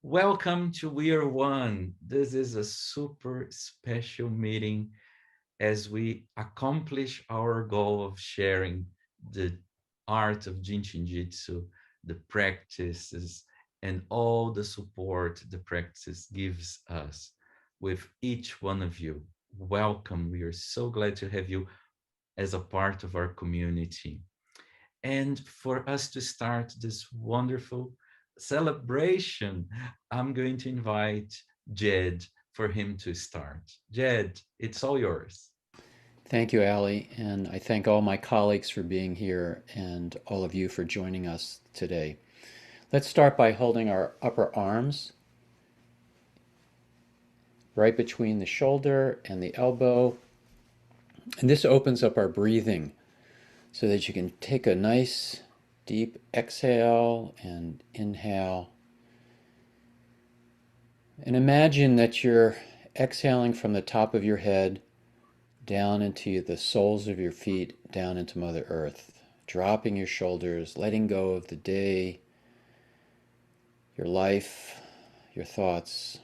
Welcome to We Are One. This is a super special meeting as we accomplish our goal of sharing the art of Jinshin Jitsu, the practices, and all the support the practice gives us with each one of you. Welcome. We are so glad to have you as a part of our community. And for us to start this wonderful celebration, I'm going to invite Jed for him to start. Jed, it's all yours. Thank you, Ali, and I thank all my colleagues for being here and all of you for joining us today. Let's start by holding our upper arms right between the shoulder and the elbow. And this opens up our breathing so that you can take a nice deep exhale and inhale. And imagine that you're exhaling from the top of your head down into the soles of your feet, down into Mother Earth, dropping your shoulders, letting go of the day, your life, your thoughts.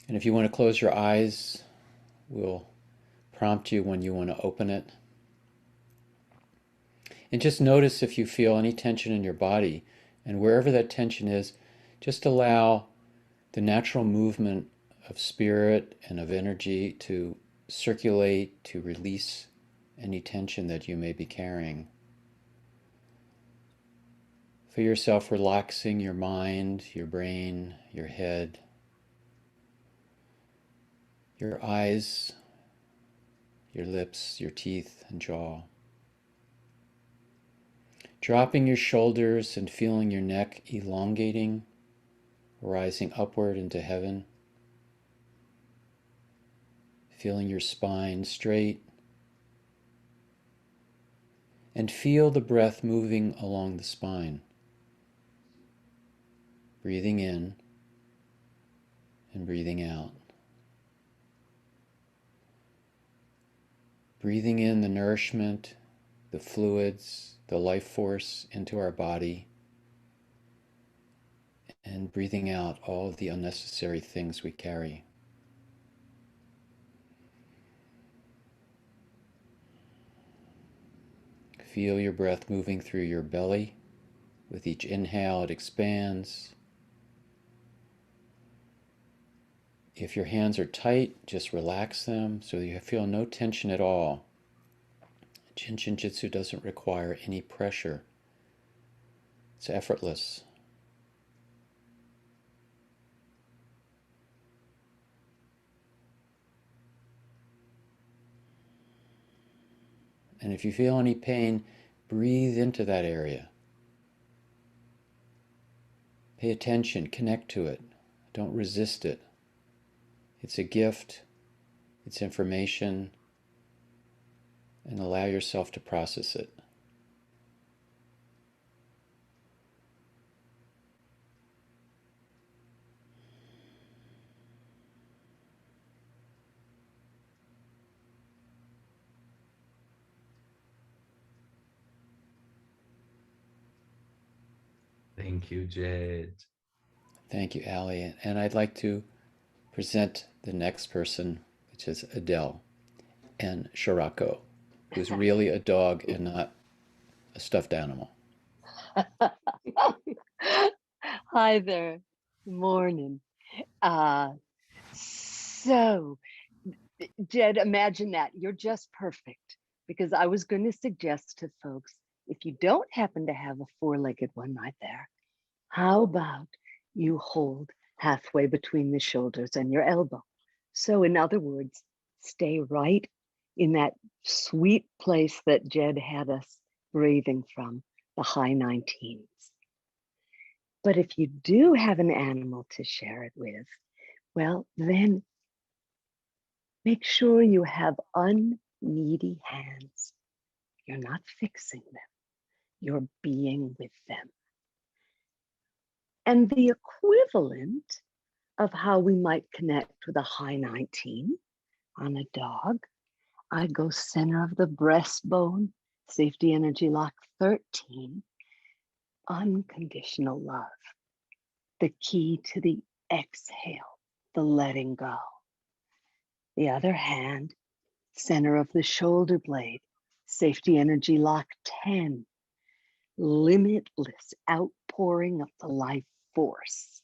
And if you want to close your eyes, we'll prompt you when you want to open it. And just notice if you feel any tension in your body. And wherever that tension is, just allow the natural movement of spirit and of energy to circulate, to release any tension that you may be carrying. Feel yourself relaxing your mind, your brain, your head, your eyes, your lips, your teeth, and jaw. Dropping your shoulders and feeling your neck elongating, rising upward into heaven. Feeling your spine straight. And feel the breath moving along the spine. Breathing in and breathing out. Breathing in the nourishment, the fluids, the life force into our body, and breathing out all of the unnecessary things we carry. Feel your breath moving through your belly. With each inhale, it expands. If your hands are tight, just relax them so you feel no tension at all. Jinshin Jitsu doesn't require any pressure. It's effortless. And if you feel any pain, breathe into that area. Pay attention, connect to it. Don't resist it. It's a gift, it's information, and allow yourself to process it. Thank you, Jed. Thank you, Ali. And I'd like to present the next person, which is Adele and Shirako, who's really a dog and not a stuffed animal. Hi there. Morning. Uh, so, Jed, imagine that. You're just perfect because I was going to suggest to folks if you don't happen to have a four-legged one right there, how about you hold halfway between the shoulders and your elbow? So, in other words, stay right in that sweet place that Jed had us breathing from, the high 19s. But if you do have an animal to share it with, well, then make sure you have unneedy hands. You're not fixing them, you're being with them. And the equivalent of how we might connect with a high 19 on a dog, I go center of the breastbone, safety energy lock 13, unconditional love, the key to the exhale, the letting go. The other hand, center of the shoulder blade, safety energy lock 10, limitless outpouring of the life force.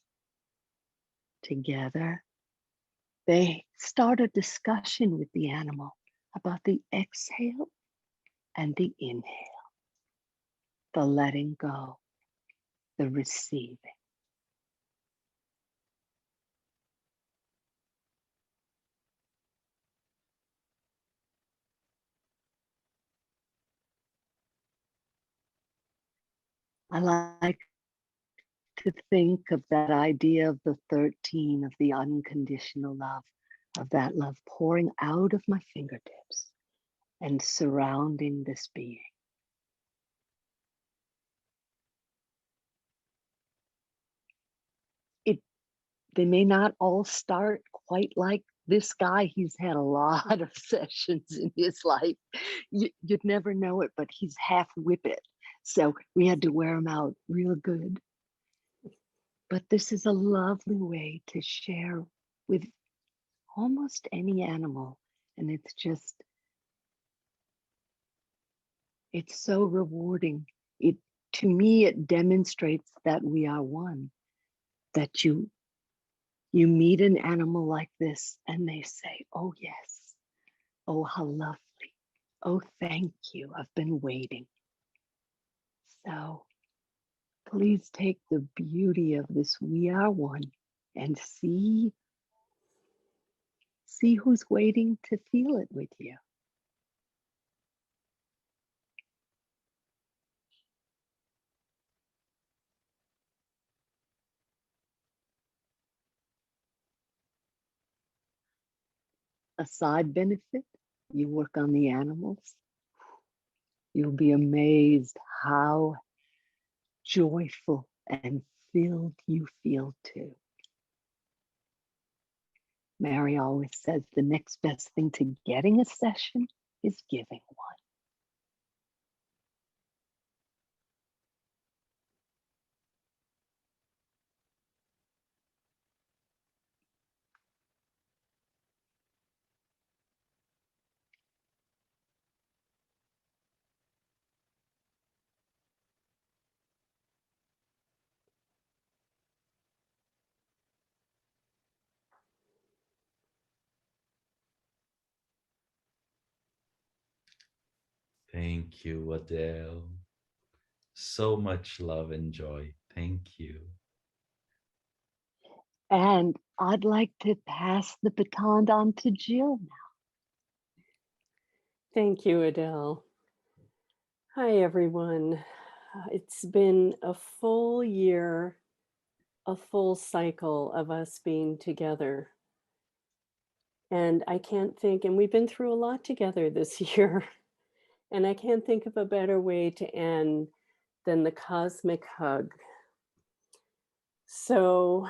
Together, they start a discussion with the animal about the exhale and the inhale, the letting go, the receiving. I like to think of that idea of the 13, of the unconditional love, of that love pouring out of my fingertips and surrounding this being. They may not all start quite like this guy. He's had a lot of sessions in his life. You'd never know it, but he's half whippet. So we had to wear him out real good. But this is a lovely way to share with almost any animal. And it's so rewarding. To me, it demonstrates that we are one, that you meet an animal like this and they say, oh yes, oh how lovely, oh thank you, I've been waiting. So please take the beauty of this we are one and see who's waiting to feel it with you. A side benefit, you work on the animals, you'll be amazed how joyful and filled you feel too. Mary always says the next best thing to getting a session is giving one. Thank you, Adele. So much love and joy. Thank you. And I'd like to pass the baton on to Jill now. Thank you, Adele. Hi, everyone. It's been a full year, a full cycle of us being together. And I can't think, and we've been through a lot together this year, and I can't think of a better way to end than the cosmic hug. So,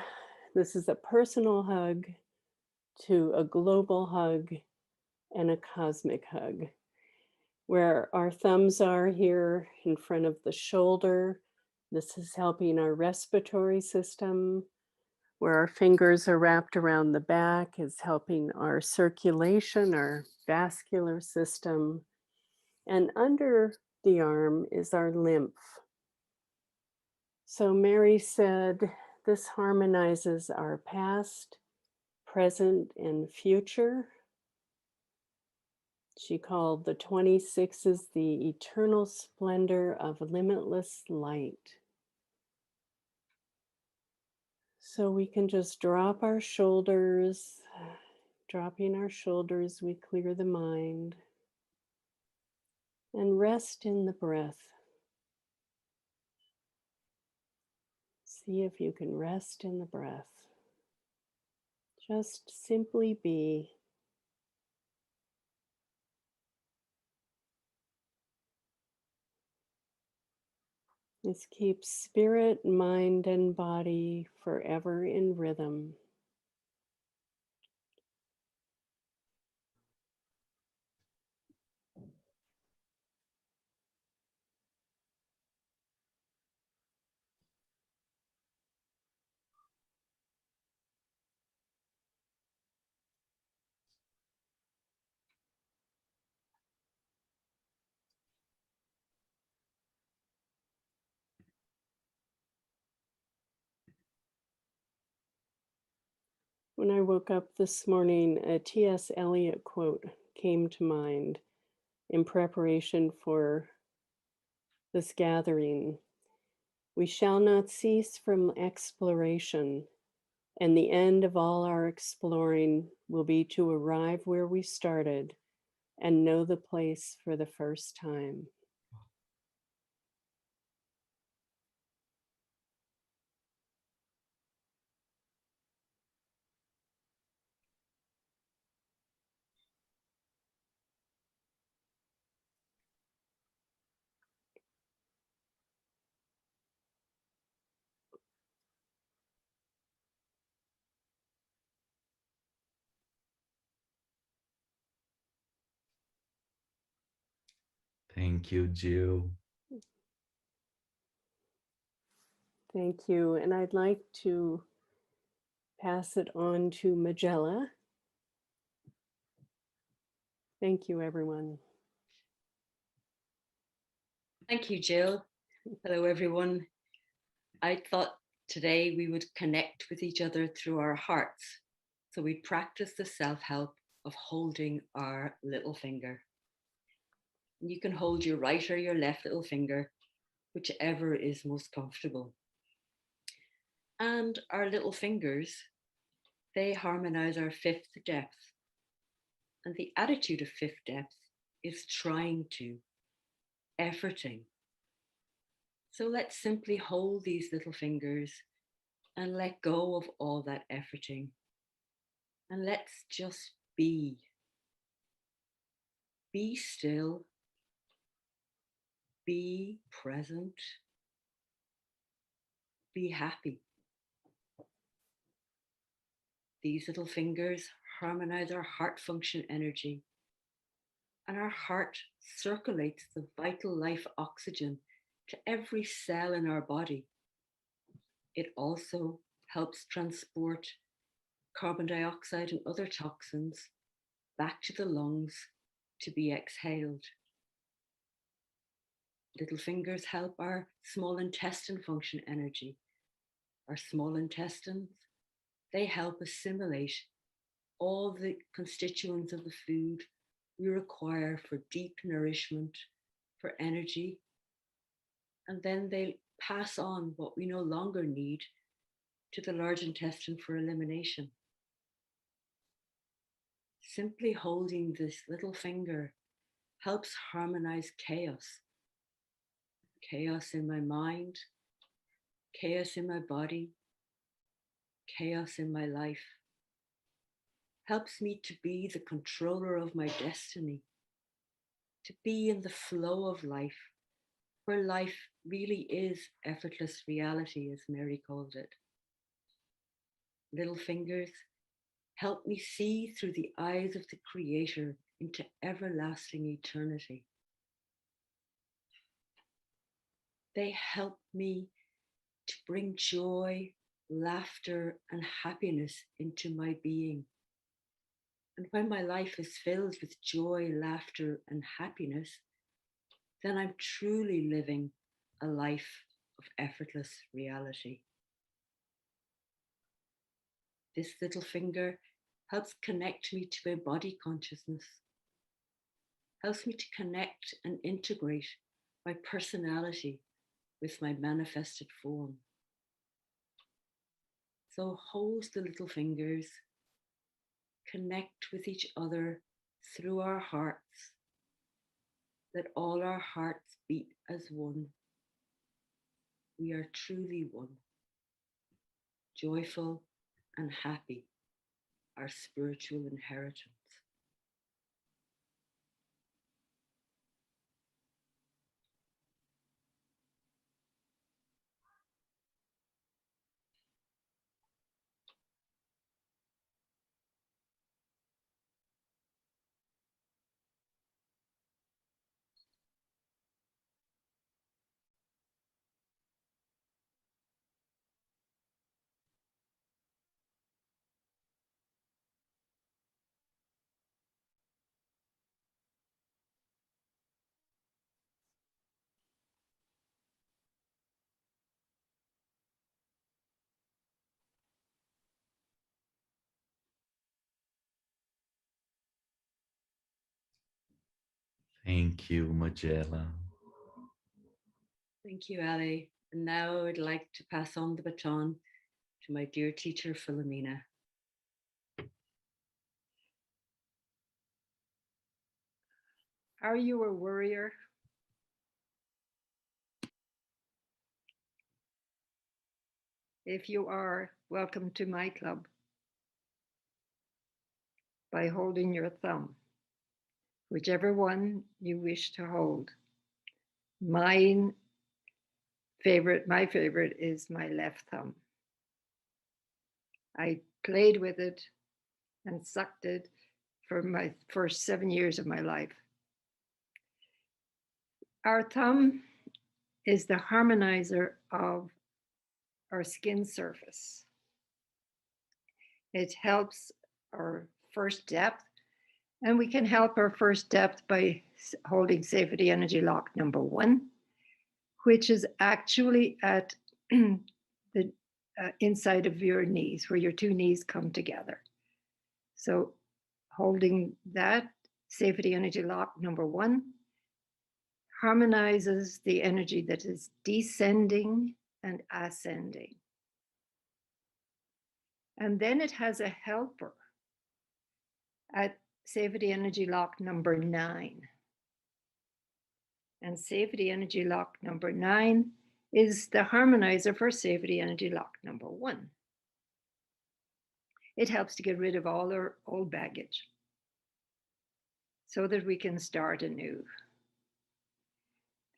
this is a personal hug to a global hug and a cosmic hug, where our thumbs are here in front of the shoulder. This is helping our respiratory system. Where our fingers are wrapped around the back is helping our circulation, our vascular system. And under the arm is our lymph. So Mary said, this harmonizes our past, present, and future. She called the 26s the eternal splendor of limitless light. So we can just drop our shoulders. Dropping our shoulders, we clear the mind. And rest in the breath. See if you can rest in the breath. Just simply be. This keeps spirit, mind, and body forever in rhythm. When I woke up this morning, a T.S. Eliot quote came to mind in preparation for this gathering. We shall not cease from exploration, and the end of all our exploring will be to arrive where we started and know the place for the first time. Thank you, Jill. Thank you. And I'd like to pass it on to Magella. Thank you, everyone. Thank you, Jill. Hello, everyone. I thought today we would connect with each other through our hearts. So we practice the self-help of holding our little finger. You can hold your right or your left little finger, whichever is most comfortable. And our little fingers, they harmonize our fifth depth. And the attitude of fifth depth is trying to, efforting. So let's simply hold these little fingers and let go of all that efforting. And let's just be. Be still. Be present. Be happy. These little fingers harmonize our heart function energy. And our heart circulates the vital life oxygen to every cell in our body. It also helps transport carbon dioxide and other toxins back to the lungs to be exhaled. Little fingers help our small intestine function energy. Our small intestines, they help assimilate all the constituents of the food we require for deep nourishment, for energy, and then they pass on what we no longer need to the large intestine for elimination. Simply holding this little finger helps harmonize chaos. Chaos in my mind, chaos in my body, chaos in my life. Helps me to be the controller of my destiny, to be in the flow of life, where life really is effortless reality, as Mary called it. Little fingers help me see through the eyes of the Creator into everlasting eternity. They help me to bring joy, laughter, and happiness into my being. And when my life is filled with joy, laughter, and happiness, then I'm truly living a life of effortless reality. This little finger helps connect me to my body consciousness, helps me to connect and integrate my personality with my manifested form. So hold the little fingers, connect with each other through our hearts. Let all our hearts beat as one. We are truly one, joyful and happy, our spiritual inheritance. Thank you, Magella. Thank you, Ali. And now I would like to pass on the baton to my dear teacher, Philomena. Are you a worrier? If you are, welcome to my club by holding your thumb, whichever one you wish to hold. My favorite is my left thumb. I played with it and sucked it for my first 7 years of my life. Our thumb is the harmonizer of our skin surface. It helps our first depth, and we can help our first depth by holding Safety Energy Lock number 1, which is actually at the inside of your knees, where your two knees come together. So holding that Safety Energy Lock number 1 harmonizes the energy that is descending and ascending. And then it has a helper at Safety Energy Lock number 9. And Safety Energy Lock number 9 is the harmonizer for Safety Energy Lock number 1. It helps to get rid of all our old baggage so that we can start anew.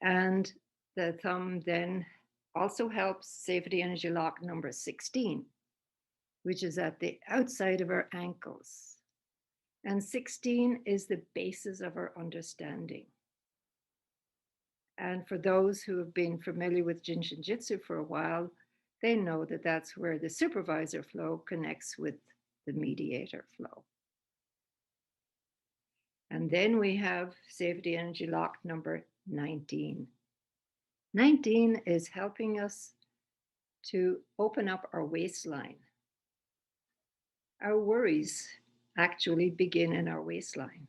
And the thumb then also helps Safety Energy Lock number 16, which is at the outside of our ankles. And 16 is the basis of our understanding. And for those who have been familiar with Jin Shin Jitsu for a while, they know that that's where the supervisor flow connects with the mediator flow. And then we have Safety Energy Lock number 19. 19 is helping us to open up our waistline. Our worries actually begin in our waistline.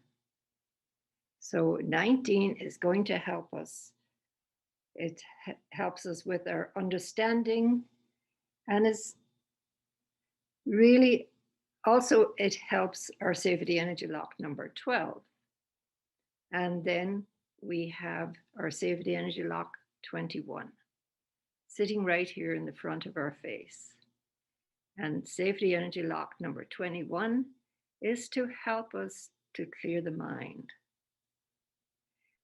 So 19 is going to help us. It helps us with our understanding, and is really also, it helps our Safety Energy Lock number 12. And then we have our Safety Energy Lock 21, sitting right here in the front of our face. And Safety Energy Lock number 21 is to help us to clear the mind.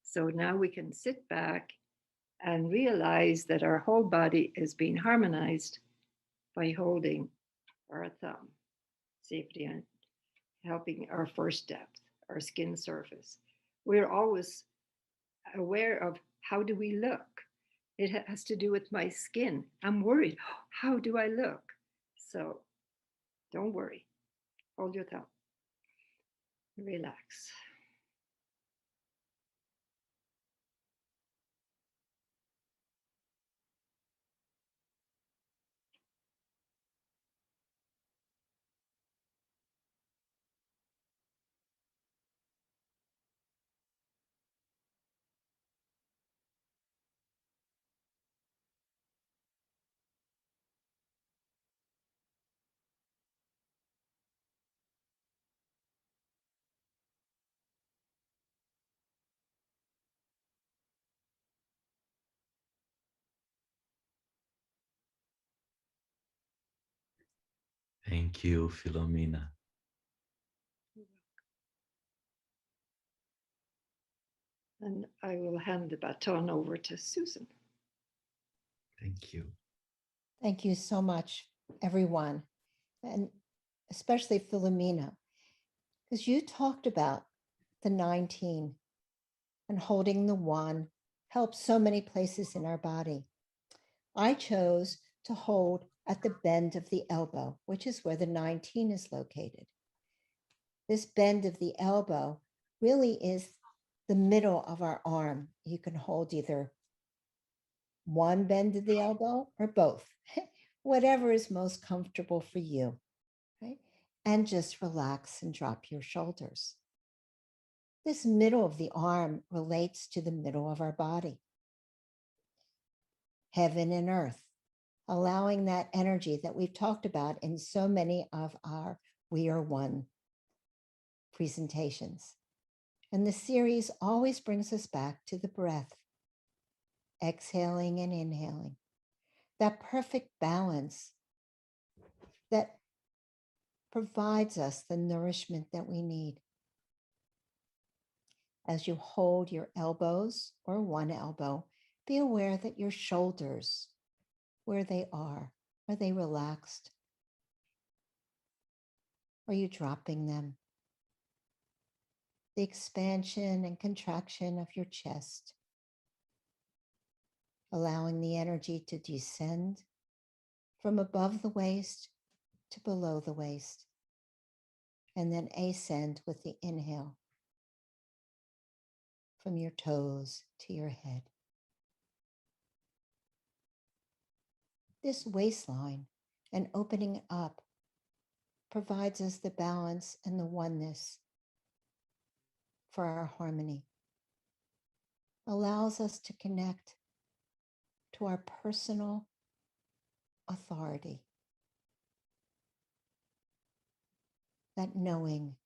So now we can sit back and realize that our whole body is being harmonized by holding our thumb, safety, and helping our first depth, our skin surface. We're always aware of how do we look? It has to do with my skin. I'm worried. How do I look? So don't worry. Hold your thumb. Relax. Thank you, Philomena. And I will hand the baton over to Susan. Thank you. Thank you so much, everyone, and especially Philomena, because you talked about the 19 and holding the 1 helps so many places in our body. I chose to hold at the bend of the elbow, which is where the 19 is located. This bend of the elbow really is the middle of our arm. You can hold either one bend of the elbow or both, whatever is most comfortable for you, right? And just relax and drop your shoulders. This middle of the arm relates to the middle of our body, heaven and earth, allowing that energy that we've talked about in so many of our We Are One presentations. And the series always brings us back to the breath, exhaling and inhaling, that perfect balance that provides us the nourishment that we need. As you hold your elbows or one elbow, be aware that your shoulders, where they are they relaxed? Are you dropping them? The expansion and contraction of your chest, allowing the energy to descend from above the waist to below the waist, and then ascend with the inhale from your toes to your head. This waistline and opening up provides us the balance and the oneness for our harmony, allows us to connect to our personal authority, that knowing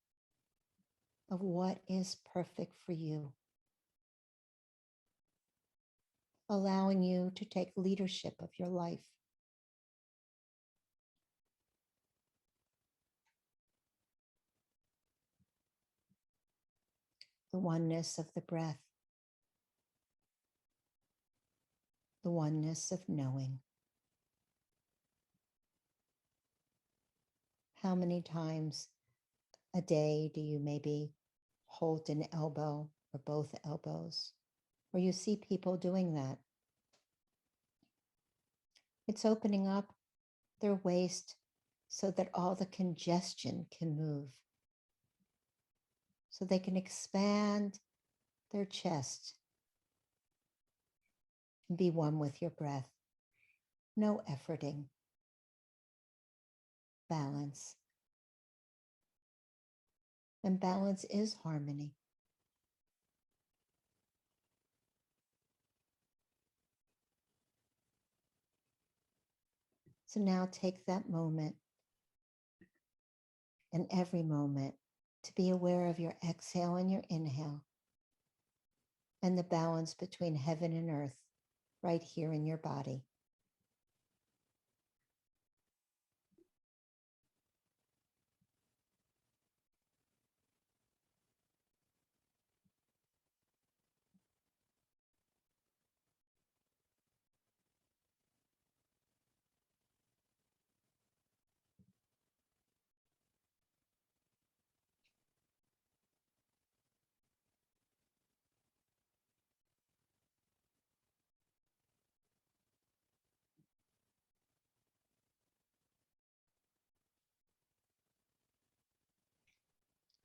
of what is perfect for you, allowing you to take leadership of your life. The oneness of the breath, the oneness of knowing. How many times a day do you maybe hold an elbow or both elbows? Or you see people doing that. It's opening up their waist so that all the congestion can move, so they can expand their chest and be one with your breath. No efforting. Balance. And balance is harmony. So now take that moment and every moment to be aware of your exhale and your inhale and the balance between heaven and earth right here in your body.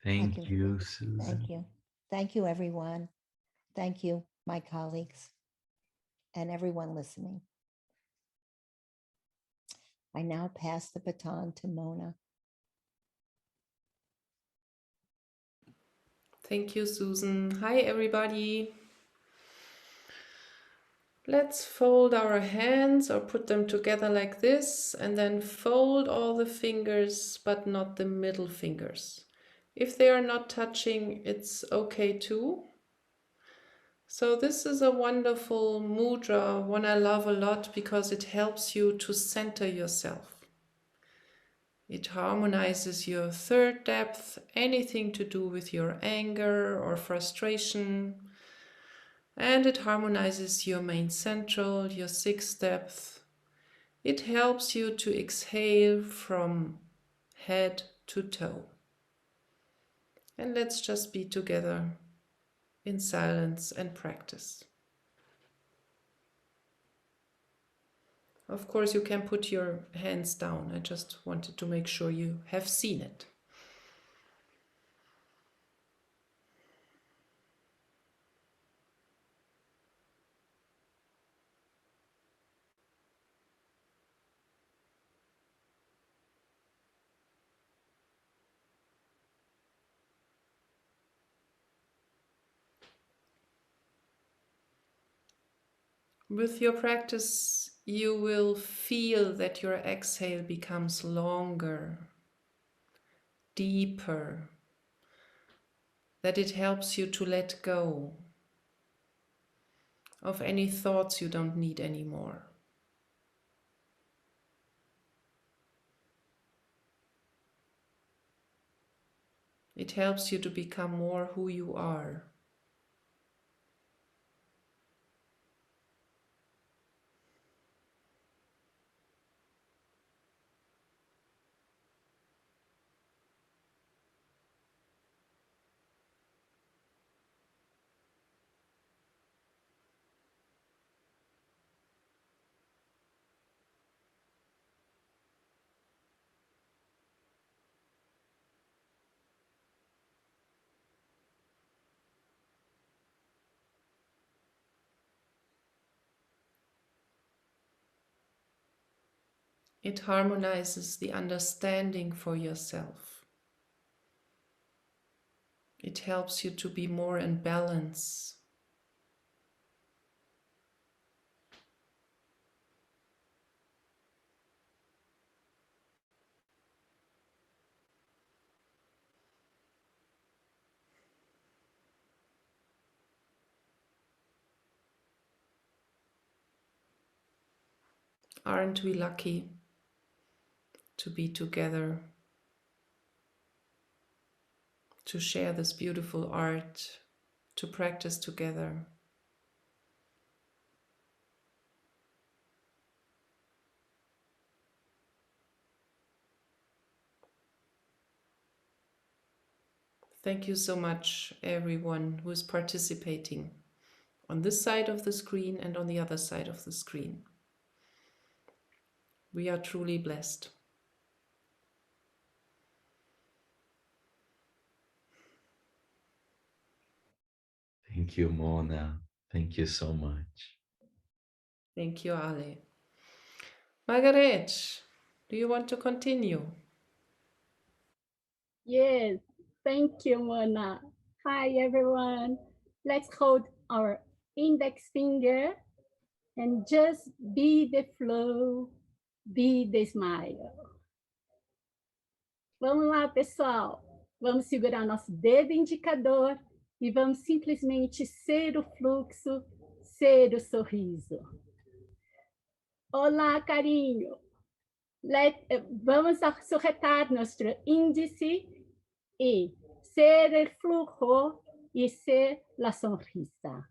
Thank you, Thank Susan. you. Thank you, everyone. Thank you, my colleagues, and everyone listening. I now pass the baton to Mona. Thank you, Susan. Hi, everybody. Let's fold our hands or put them together like this and then fold all the fingers, but not the middle fingers. If they are not touching, it's okay too. So this is a wonderful mudra, one I love a lot because it helps you to center yourself. It harmonizes your third depth, anything to do with your anger or frustration. And it harmonizes your main central, your sixth depth. It helps you to exhale from head to toe. And let's just be together in silence and practice. Of course, you can put your hands down. I just wanted to make sure you have seen it. With your practice, you will feel that your exhale becomes longer, deeper, that it helps you to let go of any thoughts you don't need anymore. It helps you to become more who you are. It harmonizes the understanding for yourself. It helps you to be more in balance. Aren't we lucky to be together, to share this beautiful art, to practice together? Thank you so much, everyone who is participating on this side of the screen and on the other side of the screen. We are truly blessed. Thank you, Mona. Thank you so much. Thank you, Ale. Margaret, do you want to continue? Yes, thank you, Mona. Hi, everyone. Let's hold our index finger and just be the flow, be the smile. Vamos lá, pessoal. Vamos segurar nosso dedo indicador e vamos simplesmente ser o fluxo, ser o sorriso. Olá, carinho. Vamos sujetar nuestro índice y ser el flujo y ser la sonrisa.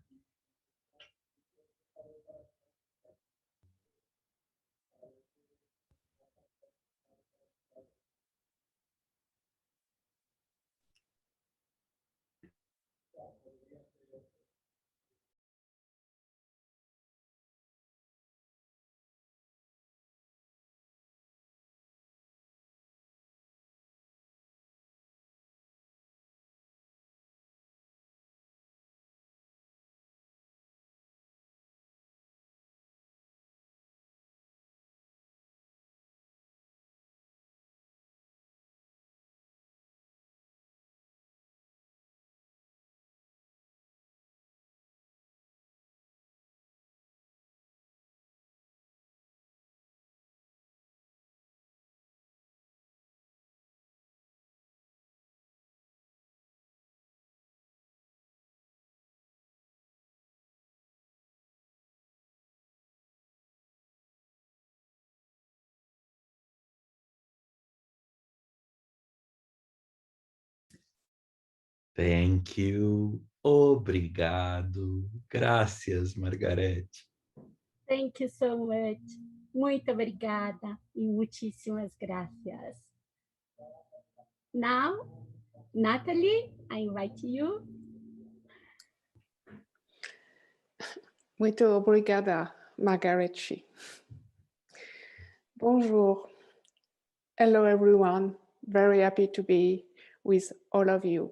Thank you. Obrigado. Gracias, Margarete. Thank you so much. Muito obrigada e muitíssimas gracias. Now, Natalie, I invite you. Muito obrigada, Margarete. Bonjour. Hello, everyone. Very happy to be with all of you.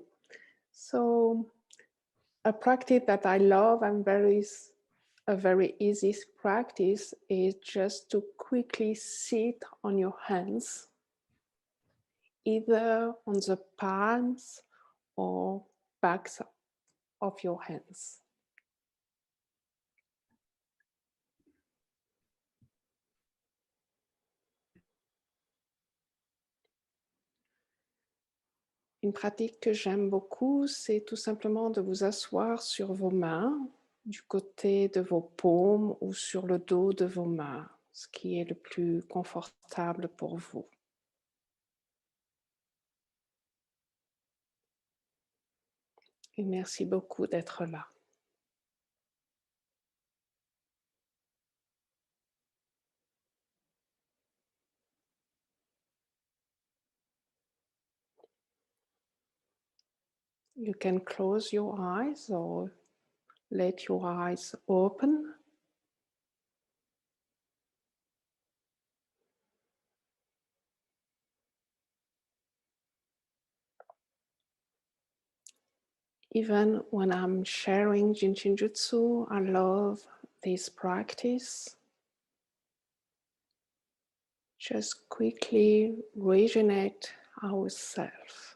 So, a practice that I love and a very easy practice is just to quickly sit on your hands, either on the palms or backs of your hands. Une pratique que j'aime beaucoup, c'est tout simplement de vous asseoir sur vos mains, du côté de vos paumes ou sur le dos de vos mains, ce qui est le plus confortable pour vous. Et merci beaucoup d'être là. You can close your eyes or let your eyes open. Even when I'm sharing Jinshin Jutsu, I love this practice. Just quickly regenerate ourselves.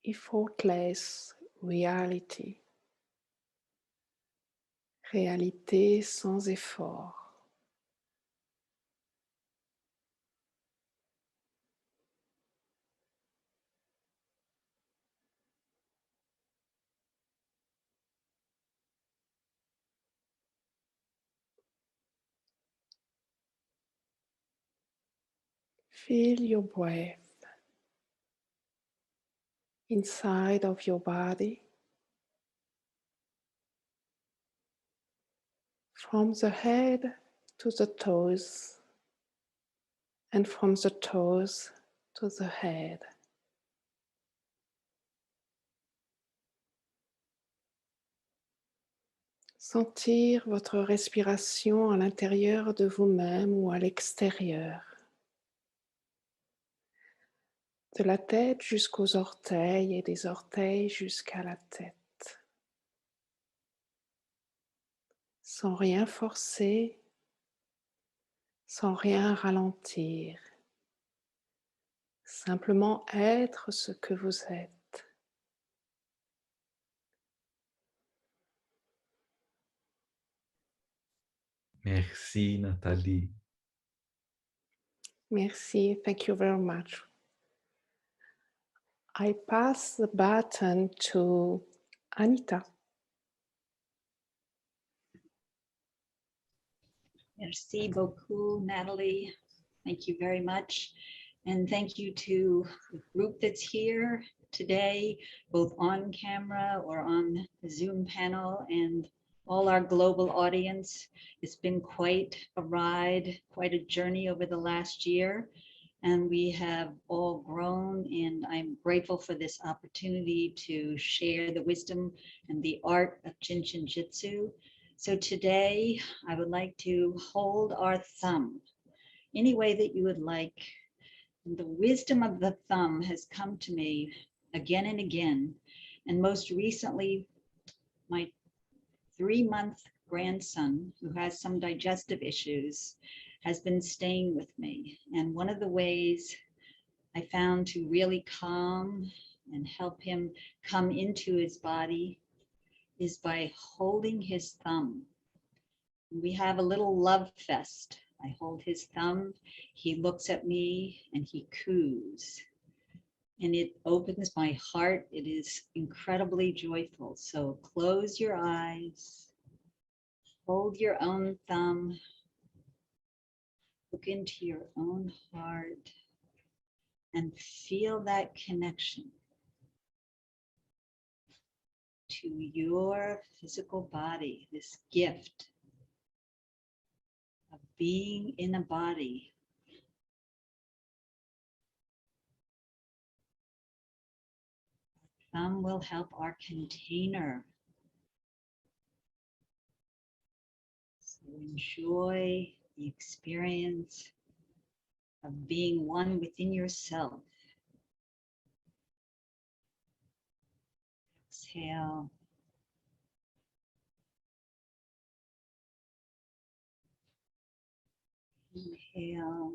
Effortless reality. Réalité sans effort. Feel your breath inside of your body, from the head to the toes, and from the toes to the head. Sentir votre respiration à l'intérieur de vous-même ou à l'extérieur. De la tête jusqu'aux orteils et des orteils jusqu'à la tête. Sans rien forcer, sans rien ralentir. Simplement être ce que vous êtes. Merci, Nathalie. Merci, thank you very much. I pass the baton to Anita. Merci beaucoup, Natalie. Thank you very much. And thank you to the group that's here today, both on camera or on the Zoom panel, and all our global audience. It's been quite a ride, quite a journey over the last year. And we have all grown, and I'm grateful for this opportunity to share the wisdom and the art of Jinshin Jitsu. So today I would like to hold our thumb any way that you would like. The wisdom of the thumb has come to me again and again. And most recently, my 3-month grandson, who has some digestive issues, has been staying with me. And one of the ways I found to really calm and help him come into his body is by holding his thumb. We have a little love fest. I hold his thumb, he looks at me, and he coos. And it opens my heart. It is incredibly joyful. So close your eyes, hold your own thumb, look into your own heart, and feel that connection to your physical body, this gift of being in a body. Thumb will help our container. So enjoy the experience of being one within yourself. Exhale. Inhale.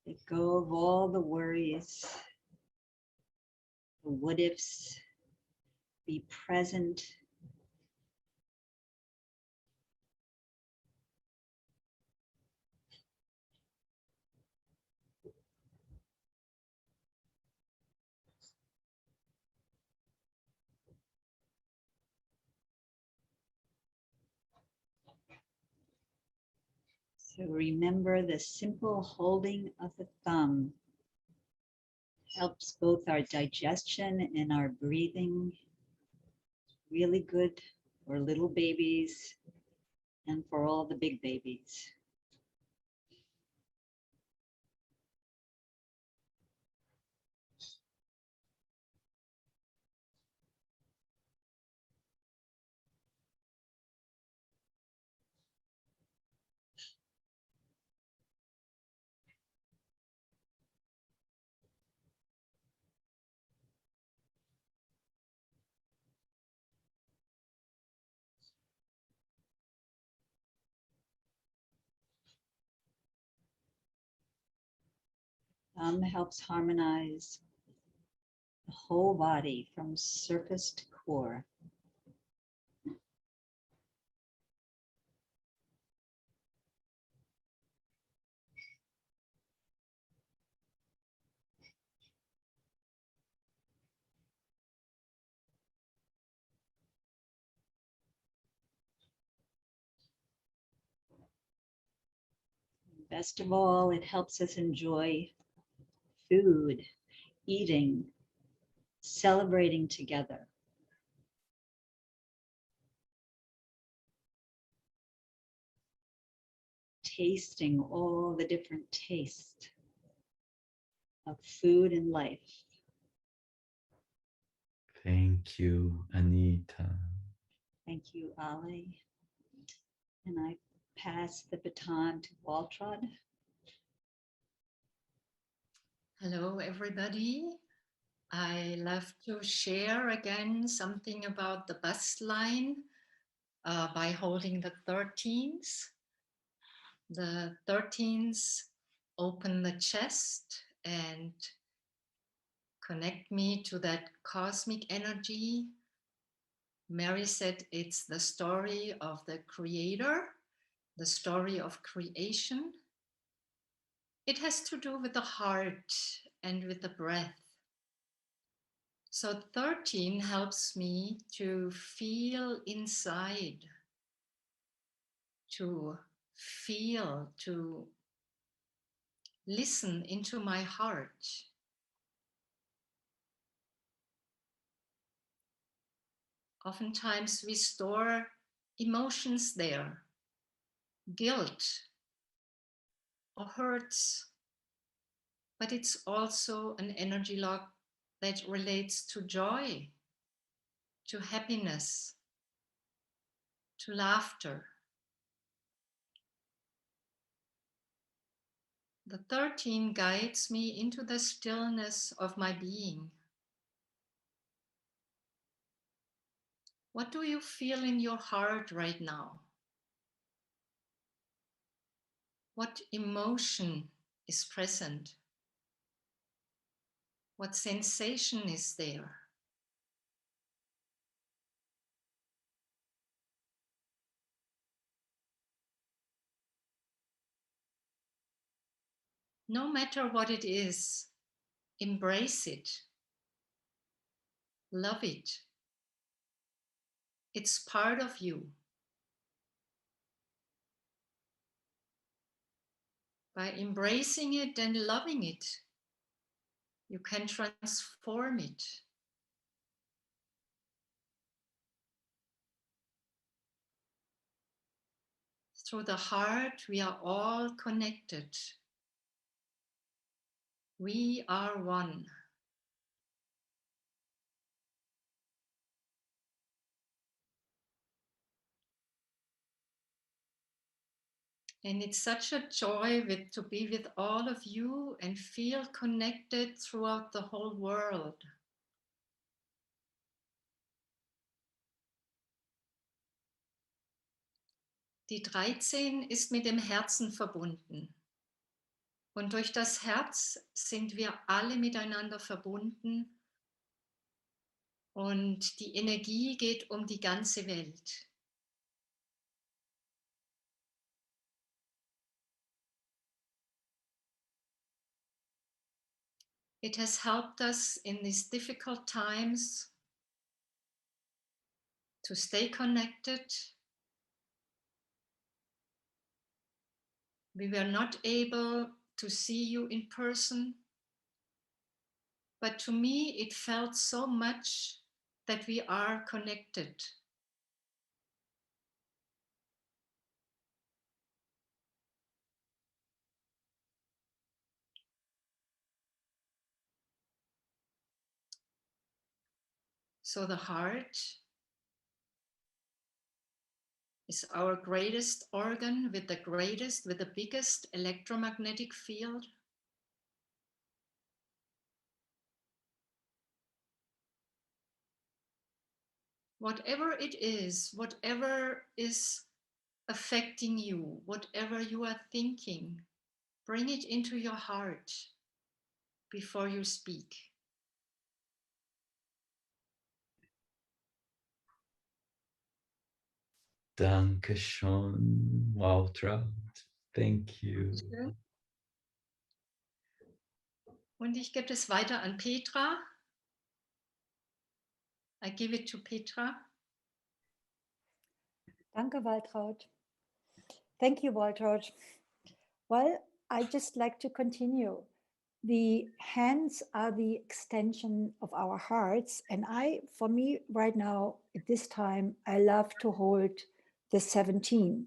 Let go of all the worries, the what ifs. Be present. So remember the simple holding of the thumb helps both our digestion and our breathing. Really good for little babies and for all the big babies. Thumb helps harmonize the whole body from surface to core. Best of all, it helps us enjoy food, eating, celebrating together. Tasting all the different tastes of food and life. Thank you, Anita. Thank you, Ali. And I pass the baton to Waltraud. Hello, everybody. I love to share again something about the bust line by holding the 13s. The 13s open the chest and connect me to that cosmic energy. Mary said it's the story of the creator, the story of creation. It has to do with the heart and with the breath. So 13 helps me to feel inside, to feel, to listen into my heart. Oftentimes we store emotions there, guilt or hurts, but it's also an energy lock that relates to joy, to happiness, to laughter. The 13 guides me into the stillness of my being. What do you feel in your heart right now? What emotion is present? What sensation is there? No matter what it is, embrace it. Love it. It's part of you. By embracing it and loving it, you can transform it. Through the heart, we are all connected. We are one. And it's such a joy to be with all of you and feel connected throughout the whole world. Die 13 ist mit dem Herzen verbunden. Und durch das Herz sind wir alle miteinander verbunden. Und die Energie geht um die ganze Welt. It has helped us in these difficult times to stay connected. We were not able to see you in person, but to me it felt so much that we are connected. So the heart is our greatest organ with the biggest electromagnetic field. Whatever it is, whatever is affecting you, whatever you are thinking, bring it into your heart before you speak. Dankeschön, Waltraud. Thank you. Und ich gebe es weiter an Petra. I give it to Petra. Danke, Waltraud. Thank you, Waltraud. Well, I just like to continue. The hands are the extension of our hearts. And for me right now, at this time, I love to hold the 17.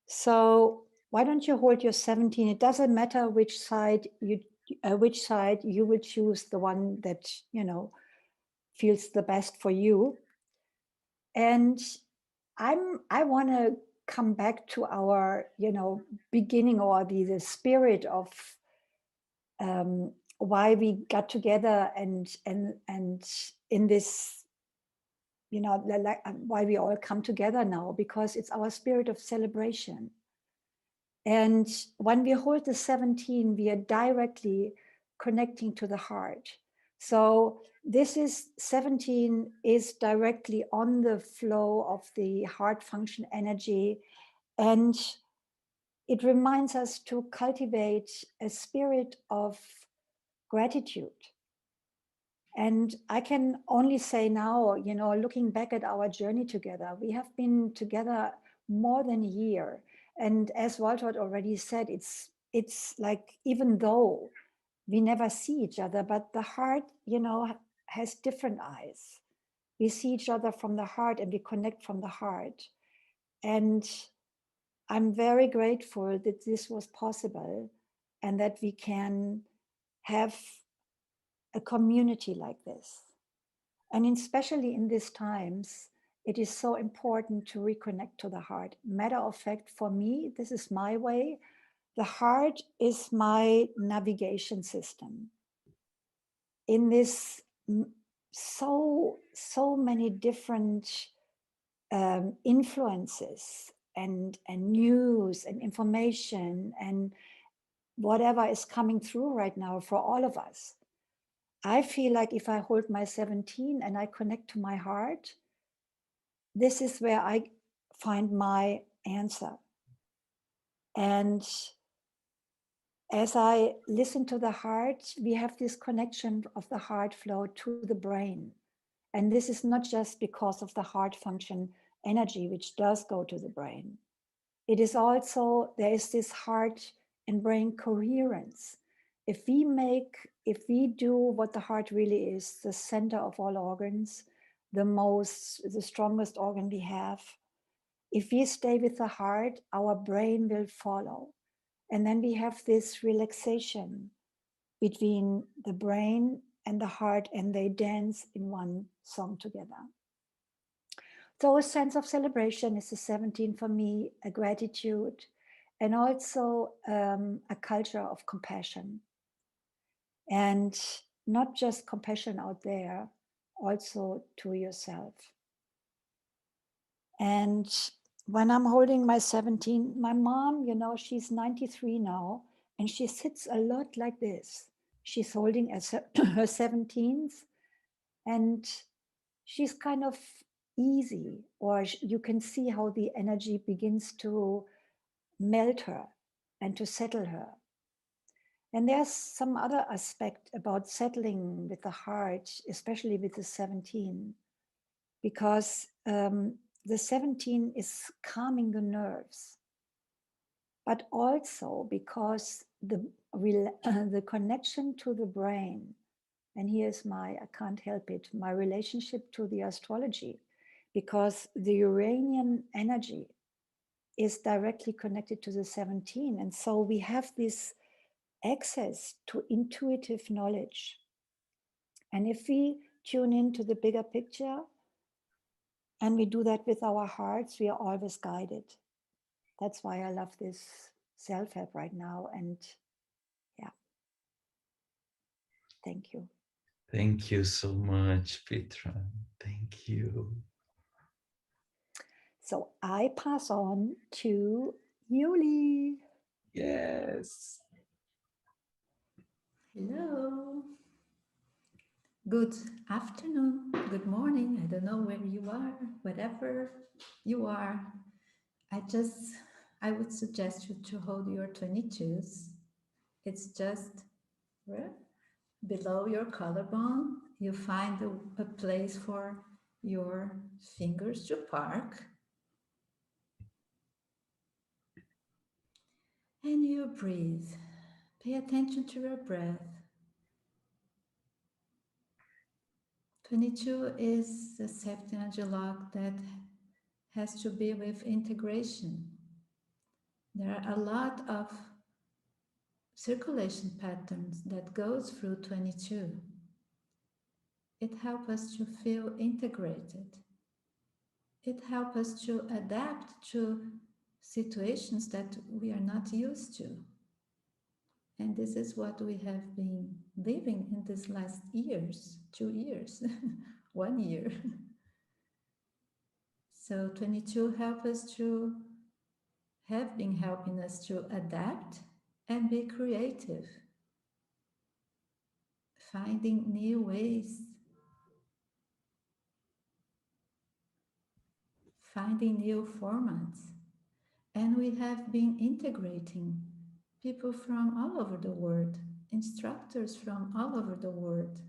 So why don't you hold your 17? It doesn't matter which side you will choose, the one that, feels the best for you. And I want to come back to our, beginning, or the spirit of why we got together and in this, why we all come together now, because it's our spirit of celebration. And when we hold the 17, we are directly connecting to the heart. So this is 17 is directly on the flow of the heart function energy. And it reminds us to cultivate a spirit of gratitude. And I can only say now, looking back at our journey together, we have been together more than a year. And as Waltraud already said, it's like, even though we never see each other, but the heart, has different eyes. We see each other from the heart and we connect from the heart. And I'm very grateful that this was possible and that we can have a community like this. And especially in these times, it is so important to reconnect to the heart. Matter of fact, for me, this is my way. The heart is my navigation system. In this so many different influences and news and information and whatever is coming through right now for all of us, I feel like if I hold my 17 and I connect to my heart, this is where I find my answer. And as I listen to the heart, we have this connection of the heart flow to the brain. And this is not just because of the heart function energy, which does go to the brain. It is also, there is this heart and brain coherence. If we do what the heart really is, the center of all organs, the strongest organ we have, if we stay with the heart, our brain will follow. And then we have this relaxation between the brain and the heart, and they dance in one song together. So a sense of celebration is the 17 for me, a gratitude, and also a culture of compassion. And not just compassion out there, also to yourself. And when I'm holding my 17, my mom, you know, she's 93 now, and she sits a lot like this. She's holding her 17th, and she's kind of easy, or you can see how the energy begins to melt her and to settle her. And there's some other aspect about settling with the heart, especially with the 17, because the 17 is calming the nerves, but also because the connection to the brain, and here's I can't help it, my relationship to the astrology, because the Uranian energy is directly connected to the 17. And so we have this access to intuitive knowledge. And if we tune into the bigger picture, and we do that with our hearts, we are always guided. That's why I love this self-help right now. And yeah, thank you. Thank you so much, Petra. Thank you. So I pass on to Yuli. Yes. Hello. Good afternoon, good morning. I don't know where you are, wherever you are. I would suggest you to hold your 22s. It's just below your collarbone. You find a place for your fingers to park. And you breathe. Pay attention to your breath. 22 is the safety energy lock that has to be with integration. There are a lot of circulation patterns that goes through 22. It helps us to feel integrated. It helps us to adapt to situations that we are not used to. And this is what we have been living in these last years, 2 years, 1 year. So 22 have been helping us to adapt and be creative, finding new ways, finding new formats. And we have been integrating people from all over the world, instructors from all over the world,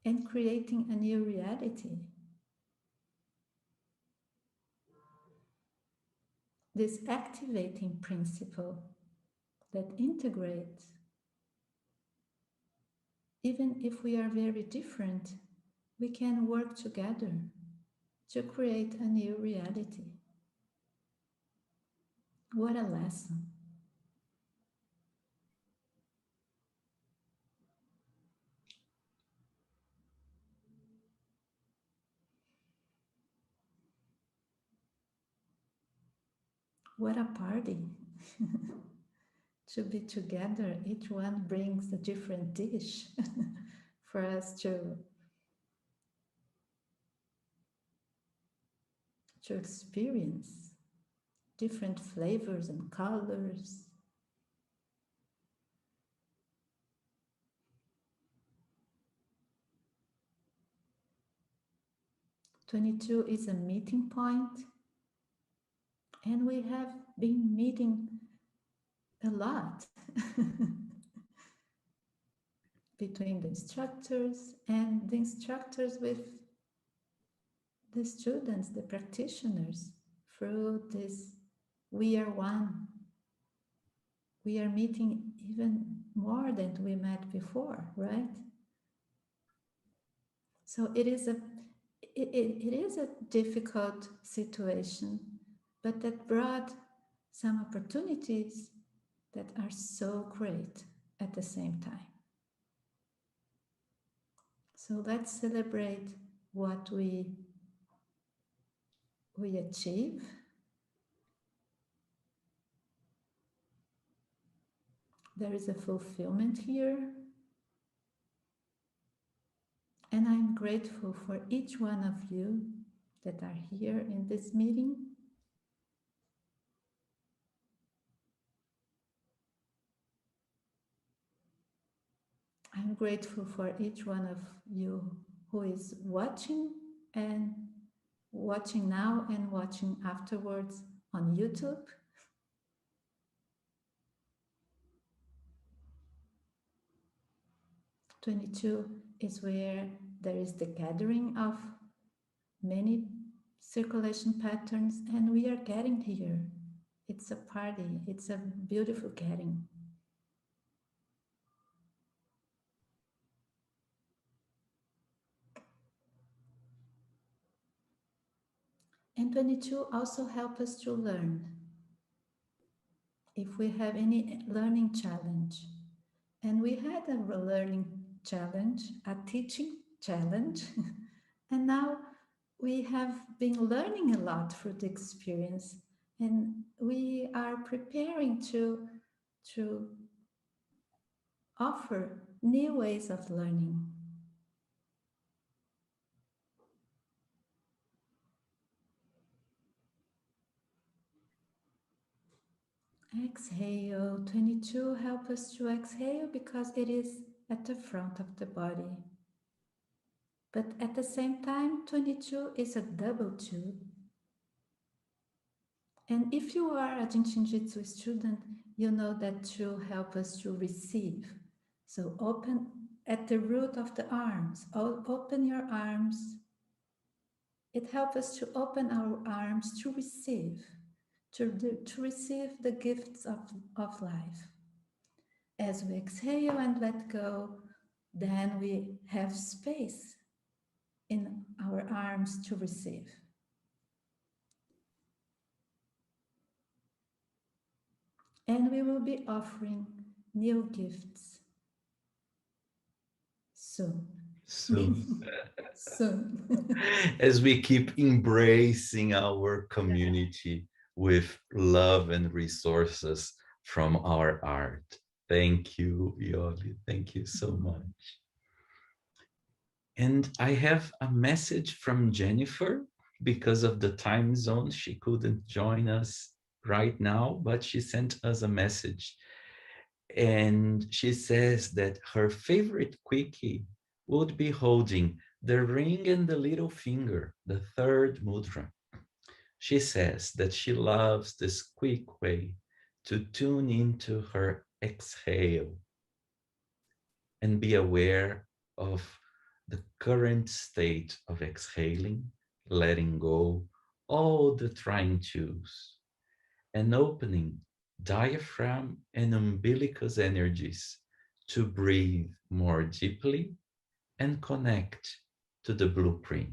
and creating a new reality. This activating principle that integrates, even if we are very different, we can work together to create a new reality. What a lesson. What a party. To be together, each one brings a different dish for us to experience different flavors and colors. '22 is a meeting point, and we have been meeting a lot between the instructors and the instructors with the students, the practitioners, through this We Are One. We are meeting even more than we met before, right? So it is a difficult situation, but that brought some opportunities that are so great at the same time. So let's celebrate what we we achieve. There is a fulfillment here. And I'm grateful for each one of you that are here in this meeting. I'm grateful for each one of you who is watching now and watching afterwards on YouTube. '22 is where there is the gathering of many circulation patterns, and we are getting here. It's a party, it's a beautiful getting. And 22 also help us to learn. If we have any learning challenge, and we had a learning challenge, a teaching challenge, and now we have been learning a lot through the experience, and we are preparing to offer new ways of learning. Exhale. 22 help us to exhale because it is at the front of the body. But at the same time, 22 is a double 2. And if you are a Jin Shin Jyutsu student, you know that 2 help us to receive. So open at the root of the arms. Open your arms. It helps us to open our arms to receive. To receive the gifts of life. As we exhale and let go, then we have space in our arms to receive. And we will be offering new gifts soon. Soon. Soon. As we keep embracing our community with love and resources from our art. Thank you, Yovi. Thank you so much. And I have a message from Jennifer. Because of the time zone, she couldn't join us right now, but she sent us a message. And she says that her favorite quickie would be holding the ring and the little finger, the third mudra. She says that she loves this quick way to tune into her exhale and be aware of the current state of exhaling, letting go all the trying to's, and opening diaphragm and umbilicus energies to breathe more deeply and connect to the blueprint.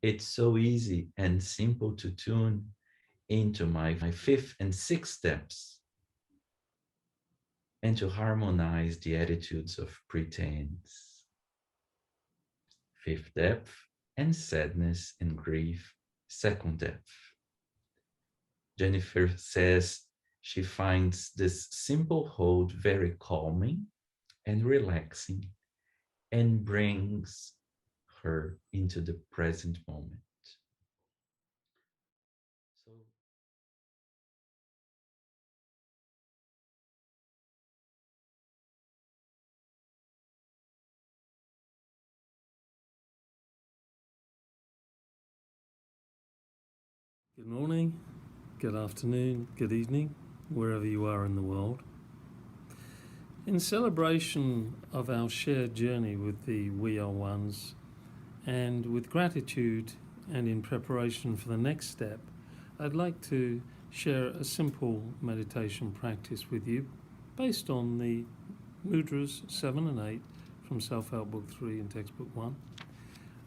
It's so easy and simple to tune into my 5th and 6th steps and to harmonize the attitudes of pretense. 5th depth and sadness and grief, 2nd depth. Jennifer says she finds this simple hold very calming and relaxing and brings her into the present moment. So, good morning, good afternoon, good evening, wherever you are in the world. In celebration of our shared journey with the We Are Ones, and with gratitude and in preparation for the next step, I'd like to share a simple meditation practice with you based on the mudras 7 and 8 from Self-Help Book 3 and Textbook 1.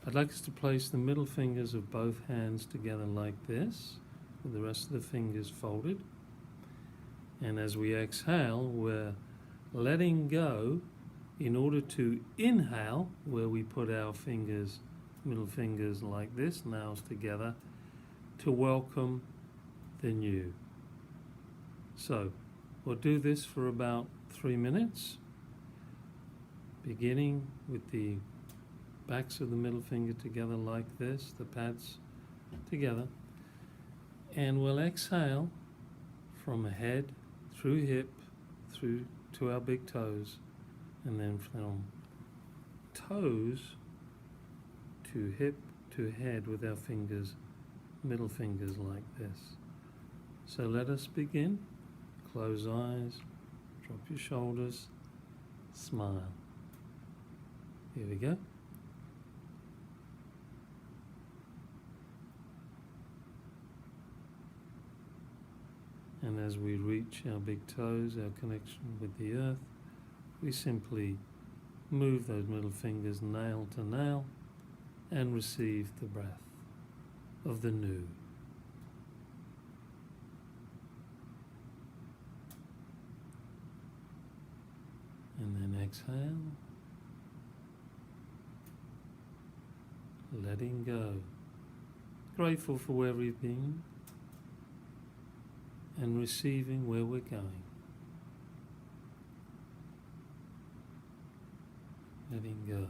I'd like us to place the middle fingers of both hands together like this, with the rest of the fingers folded. And as we exhale, we're letting go in order to inhale, where we put our fingers middle fingers like this, nails together, to welcome the new. So we'll do this for about 3 minutes, beginning with the backs of the middle finger together like this, the pads together, and we'll exhale from head through hip through to our big toes, and then from toes to hip to head with our fingers, middle fingers like this. So let us begin. Close eyes, drop your shoulders, smile. Here we go. And as we reach our big toes, our connection with the earth, we simply move those middle fingers nail to nail and receive the breath of the new. And then exhale, letting go. Grateful for where we've been and receiving where we're going. Letting go.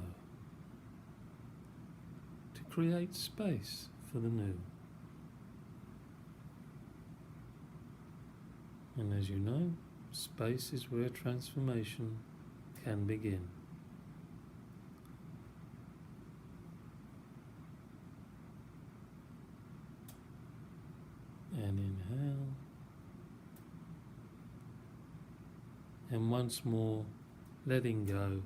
To create space for the new. And as you know, space is where transformation can begin. And inhale. And once more, letting go.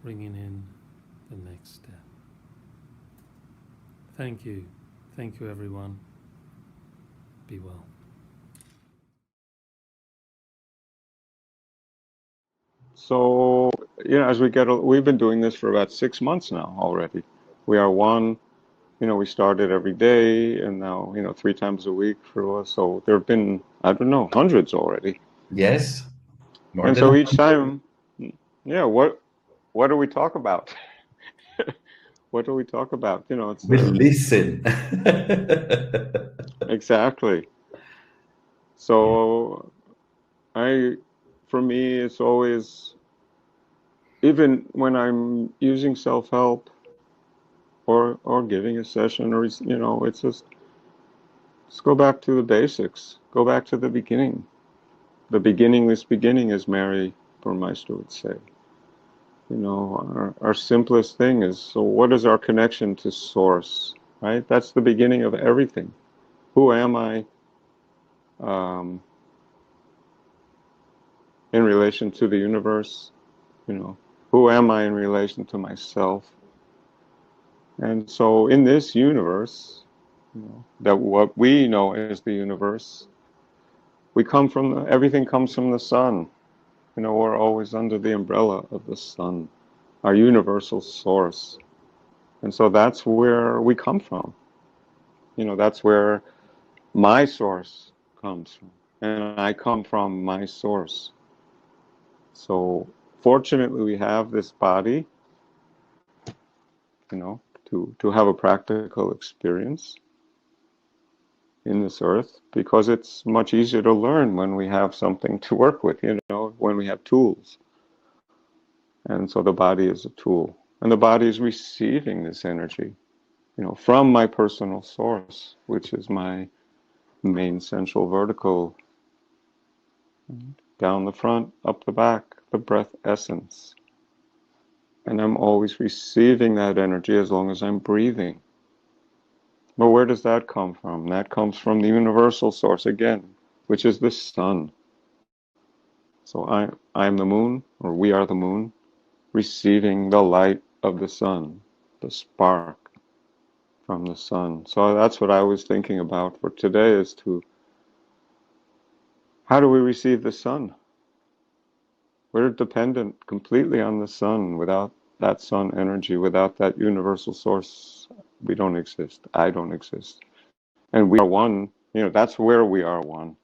Bringing in the next step. Thank you. Thank you, everyone. Be well. So, as we've been doing this for about 6 months now already. We are one, we started every day, and now, 3 times a week for us. So there have been, I don't know, hundreds already. Yes. More And than so each time, what do we talk about? What do we talk about? It's we listen. Exactly. So for me, it's always, even when I'm using self-help or giving a session, or it's just go back to the basics. Go back to the beginning. The beginningless beginning, as Mary Burmeister would say. Our simplest thing is, so what is our connection to Source, right? That's the beginning of everything. Who am I in relation to the universe? Who am I in relation to myself? And so in this universe, that what we know as the universe, everything comes from the sun. We're always under the umbrella of the sun, our universal source. And so that's where we come from. That's where my source comes from. And I come from my source. So fortunately, we have this body, to have a practical experience in this earth, because it's much easier to learn when we have something to work with, when we have tools. And so the body is a tool. And the body is receiving this energy, from my personal source, which is my main central vertical, down the front, up the back, the breath essence. And I'm always receiving that energy as long as I'm breathing. But where does that come from? That comes from the universal source again, which is the sun. So I'm the moon, or we are the moon, receiving the light of the sun, the spark from the sun. So that's what I was thinking about for today, is how do we receive the sun? We're dependent completely on the sun. Without that sun energy, without that universal source, we don't exist. I don't exist. And we are one, that's where we are one,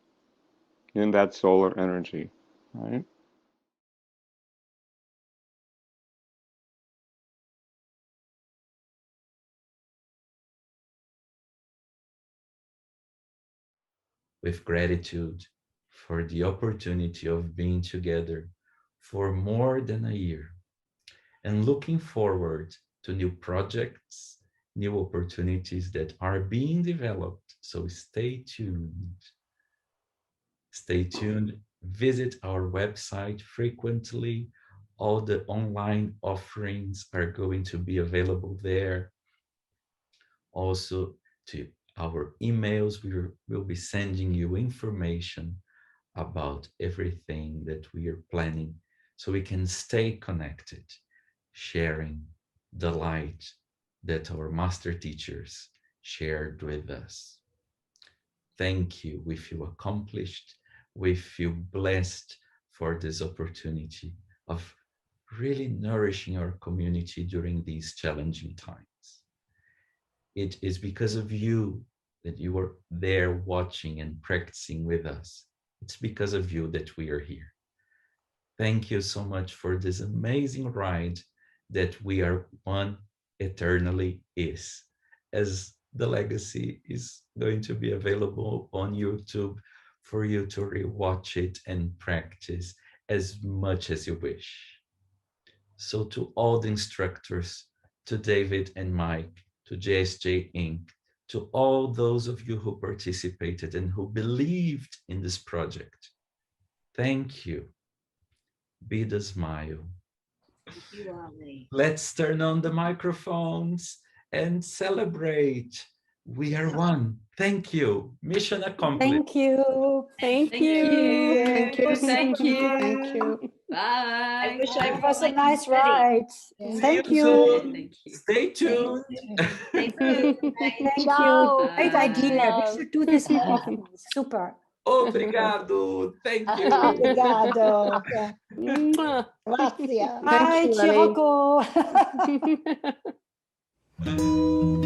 in that solar energy, right? with gratitude for the opportunity of being together for more than a year, and looking forward to new projects, new opportunities that are being developed. So stay tuned. Stay tuned. Visit our website frequently. All the online offerings are going to be available there. Also, to our emails, we will be sending you information about everything that we are planning so we can stay connected, sharing the light that our master teachers shared with us. Thank you. We feel accomplished. We feel blessed for this opportunity of really nourishing our community during these challenging times. It is because of you that you are there watching and practicing with us. It's because of you that we are here. Thank you so much for this amazing ride that We Are One eternally is, as the legacy is going to be available on YouTube for you to rewatch it and practice as much as you wish. So to all the instructors, to David and Mike, to JSJ Inc., to all those of you who participated and who believed in this project, thank you. Be the smile. Thank you, Ali. Let's turn on the microphones and celebrate. We are one. Thank you. Mission accomplished. Thank you. Thank you. Thank you. Thank you. Thank you. Bye. I wish I Bye. was a Like nice steady. ride. Yeah. Thank See you. soon. Thank you. Stay tuned. Thank you. Thank you. Ciao. Great idea. We should do this more often. Super. Obrigado. Thank you. Obrigado. Yeah. Mwah. Grazie. Bye, you, Ali. Chiroko.